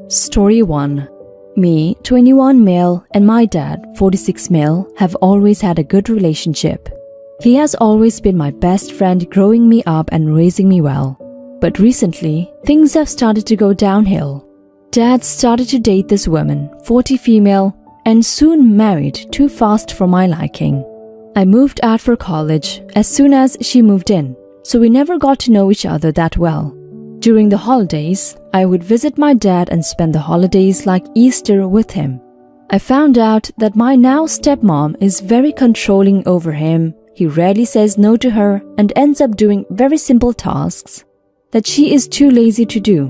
Story 1. Me, 21 male, and my dad, 46 male, have always had a good relationship. He has always been my best friend, growing me up and raising me well. But recently, things have started to go downhill. Dad started to date this woman, 40 female, and soon married too fast for my liking. I moved out for college as soon as she moved in, so we never got to know each other that well. During the holidays, I would visit my dad and spend the holidays like Easter with him. I found out that my now stepmom is very controlling over him. He rarely says no to her and ends up doing very simple tasks that she is too lazy to do.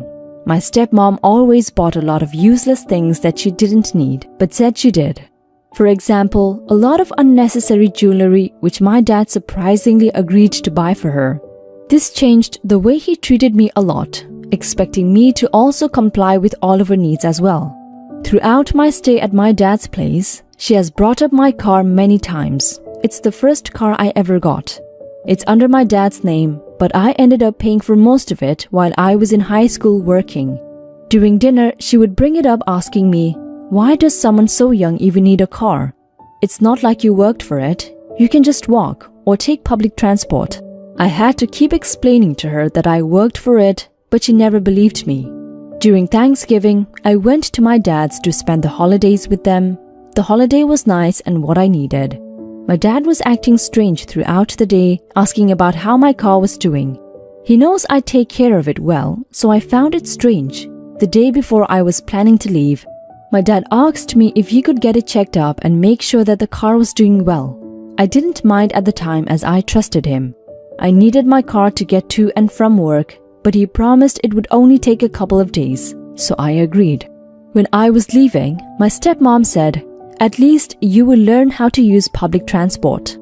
My stepmom always bought a lot of useless things that she didn't need, but said she did. For example, a lot of unnecessary jewelry which my dad surprisingly agreed to buy for her. This changed the way he treated me a lot, expecting me to also comply with all of her needs as well. Throughout my stay at my dad's place, she has brought up my car many times. It's the first car I ever got. It's under my dad's name, but I ended up paying for most of it while I was in high school working. During dinner, she would bring it up asking me, "Why does someone so young even need a car? It's not like you worked for it. You can just walk or take public transport." I had to keep explaining to her that I worked for it, but she never believed me. During Thanksgiving, I went to my dad's to spend the holidays with them. The holiday was nice and what I needed. My dad was acting strange throughout the day, asking about how my car was doing. He knows I take care of it well, so I found it strange. The day before I was planning to leave, my dad asked me if he could get it checked up and make sure that the car was doing well. I didn't mind at the time as I trusted him. I needed my car to get to and from work, but he promised it would only take a couple of days, so I agreed. When I was leaving, my stepmom said, "At least you will learn how to use public transport."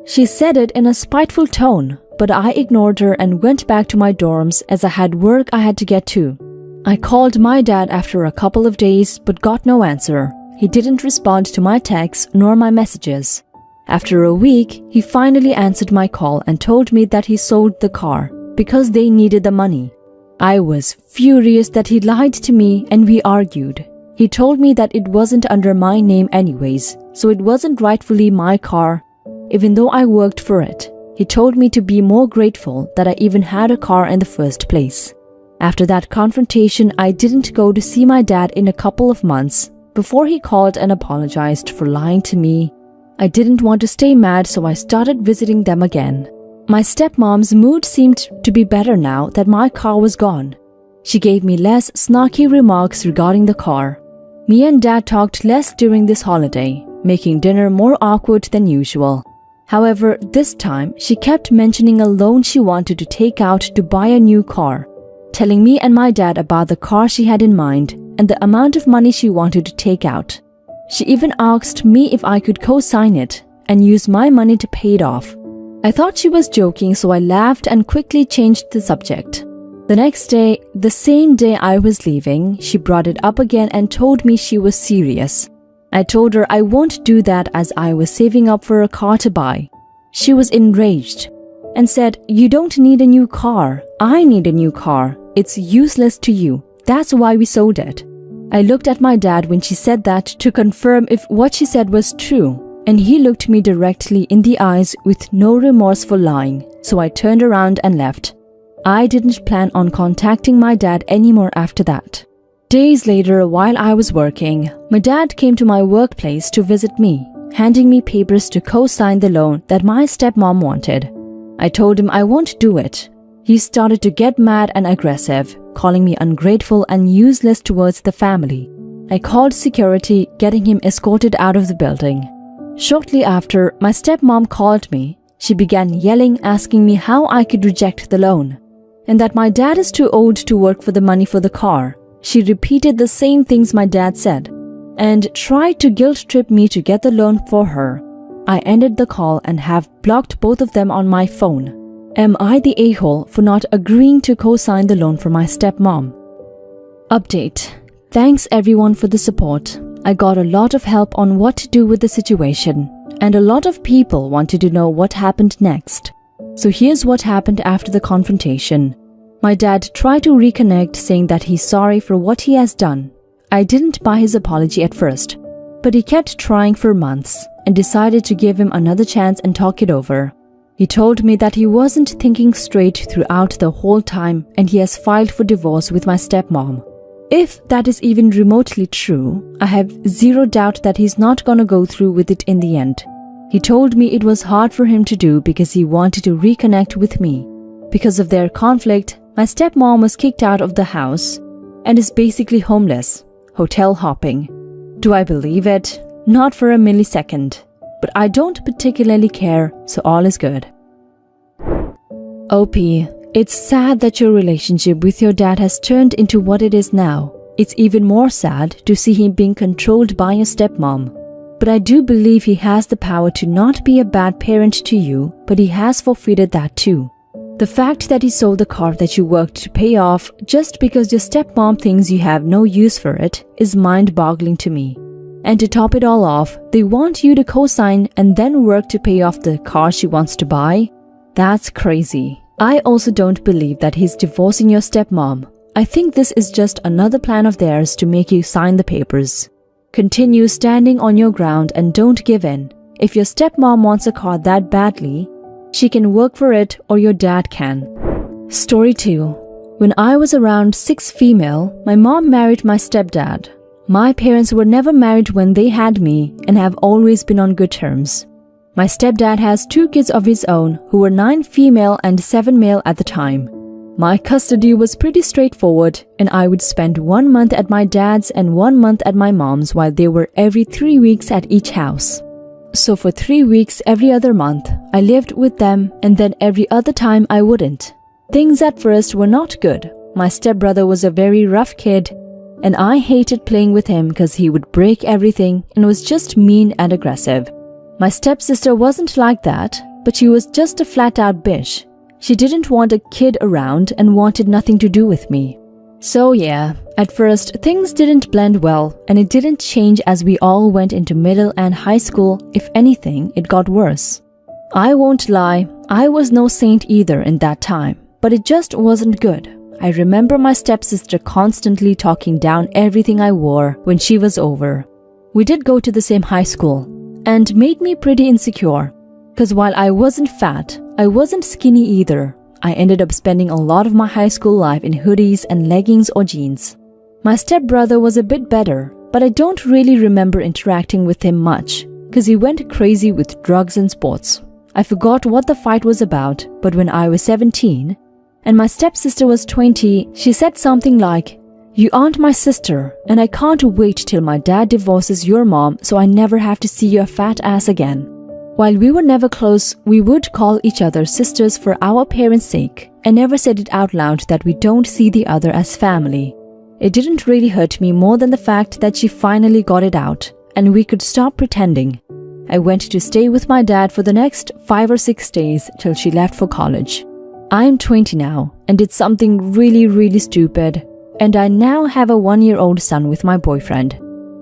She said it in a spiteful tone, but I ignored her and went back to my dorms as I had work I had to get to. I called my dad after a couple of days but got no answer. He didn't respond to my texts nor my messages. After a week, he finally answered my call and told me that he sold the car because they needed the money. I was furious that he lied to me and we argued. He told me that it wasn't under my name anyways, so it wasn't rightfully my car, even though I worked for it. He told me to be more grateful that I even had a car in the first place. After that confrontation, I didn't go to see my dad in a couple of months before he called and apologized for lying to me. I didn't want to stay mad, so I started visiting them again. My stepmom's mood seemed to be better now that my car was gone. She gave me less snarky remarks regarding the car. Me and dad talked less during this holiday, making dinner more awkward than usual. However, this time she kept mentioning a loan she wanted to take out to buy a new car, telling me and my dad about the car she had in mind and the amount of money she wanted to take out. She even asked me if I could co-sign it and use my money to pay it off. I thought she was joking, so I laughed and quickly changed the subject. The next day, the same day I was leaving, she brought it up again and told me she was serious. I told her I won't do that as I was saving up for a car to buy. She was enraged and said, "You don't need a new car. I need a new car. It's useless to you. That's why we sold it." I looked at my dad when she said that to confirm if what she said was true, and he looked me directly in the eyes with no remorse for lying, so I turned around and left. I didn't plan on contacting my dad anymore after that. Days later, while I was working, my dad came to my workplace to visit me, handing me papers to co-sign the loan that my stepmom wanted. I told him I won't do it. He started to get mad and aggressive, calling me ungrateful and useless towards the family. I called security, getting him escorted out of the building. Shortly after, my stepmom called me. She began yelling, asking me how I could reject the loan, and that my dad is too old to work for the money for the car. She repeated the same things my dad said, and tried to guilt-trip me to get the loan for her. I ended the call and have blocked both of them on my phone. Am I the a-hole for not agreeing to co-sign the loan for my stepmom? Update. Thanks everyone for the support. I got a lot of help on what to do with the situation, and a lot of people wanted to know what happened next. So here's what happened after the confrontation. My dad tried to reconnect, saying that he's sorry for what he has done, I didn't buy his apology at first, but he kept trying for months and decided to give him another chance and talk it over. He told me that he wasn't thinking straight throughout the whole time and he has filed for divorce with my stepmom. If that is even remotely true, I have zero doubt that he's not gonna go through with it in the end. He told me it was hard for him to do because he wanted to reconnect with me. Because of their conflict, my stepmom was kicked out of the house and is basically homeless, hotel hopping. Do I believe it? Not for a millisecond. But I don't particularly care, so all is good. OP, it's sad that your relationship with your dad has turned into what it is now. It's even more sad to see him being controlled by your stepmom. But I do believe he has the power to not be a bad parent to you, but he has forfeited that too. The fact that he sold the car that you worked to pay off just because your stepmom thinks you have no use for it is mind-boggling to me. And to top it all off, they want you to co-sign and then work to pay off the car she wants to buy? That's crazy. I also don't believe that he's divorcing your stepmom. I think this is just another plan of theirs to make you sign the papers. Continue standing on your ground and don't give in. If your stepmom wants a car that badly, she can work for it or your dad can. Story 2. When I was around 6 female, my mom married my stepdad. My parents were never married when they had me and have always been on good terms. My stepdad has 2 kids of his own who were 9 female and 7 male at the time. My custody was pretty straightforward and I would spend 1 month at my dad's and 1 month at my mom's while they were every 3 weeks at each house. So for 3 weeks every other month, I lived with them and then every other time I wouldn't. Things at first were not good. My stepbrother was a very rough kid and I hated playing with him because he would break everything and was just mean and aggressive. My stepsister wasn't like that, but she was just a flat-out bitch. She didn't want a kid around and wanted nothing to do with me. So yeah, at first things didn't blend well and it didn't change as we all went into middle and high school. If anything, it got worse. I won't lie, I was no saint either in that time, but it just wasn't good. I remember my stepsister constantly talking down everything I wore when she was over. We did go to the same high school and made me pretty insecure. Cause while I wasn't fat, I wasn't skinny either. I ended up spending a lot of my high school life in hoodies and leggings or jeans. My stepbrother was a bit better, but I don't really remember interacting with him much cause he went crazy with drugs and sports. I forgot what the fight was about, but when I was 17, and my stepsister was 20, she said something like, "You aren't my sister, and I can't wait till my dad divorces your mom so I never have to see your fat ass again." While we were never close, we would call each other sisters for our parents' sake and never said it out loud that we don't see the other as family. It didn't really hurt me more than the fact that she finally got it out and we could stop pretending. I went to stay with my dad for the next 5 or 6 days till she left for college. I'm 20 now and did something really stupid, and I now have a 1-year-old son with my boyfriend,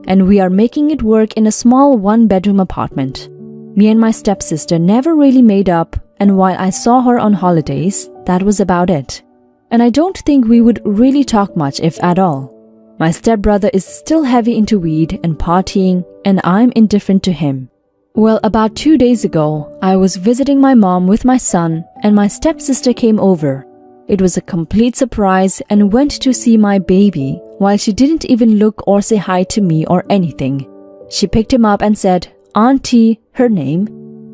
and we are making it work in a small 1-bedroom apartment. Me and my stepsister never really made up, and while I saw her on holidays, that was about it. And I don't think we would really talk much, if at all. My stepbrother is still heavy into weed and partying, and I'm indifferent to him. Well, about 2 days ago, I was visiting my mom with my son and my stepsister came over. It was a complete surprise and went to see my baby while she didn't even look or say hi to me or anything. She picked him up and said, "Auntie," her name.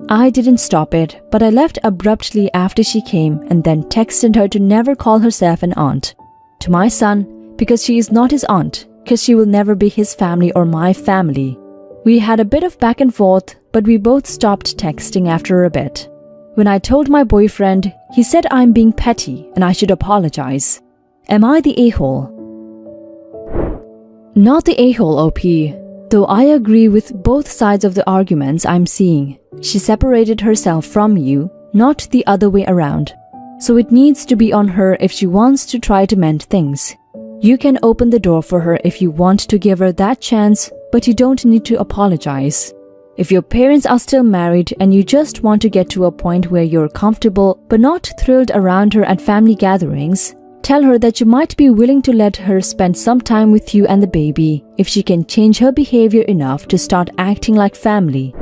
I didn't stop it, but I left abruptly after she came and then texted her to never call herself an aunt to my son because she is not his aunt, because she will never be his family or my family. We had a bit of back and forth, but we both stopped texting after a bit. When I told my boyfriend, he said I'm being petty and I should apologize. Am I the a-hole? Not the a-hole, OP. Though I agree with both sides of the arguments I'm seeing. She separated herself from you, not the other way around. So it needs to be on her if she wants to try to mend things. You can open the door for her if you want to give her that chance, but you don't need to apologize. If your parents are still married and you just want to get to a point where you're comfortable but not thrilled around her at family gatherings, Tell her that you might be willing to let her spend some time with you and the baby if she can change her behavior enough to start acting like family.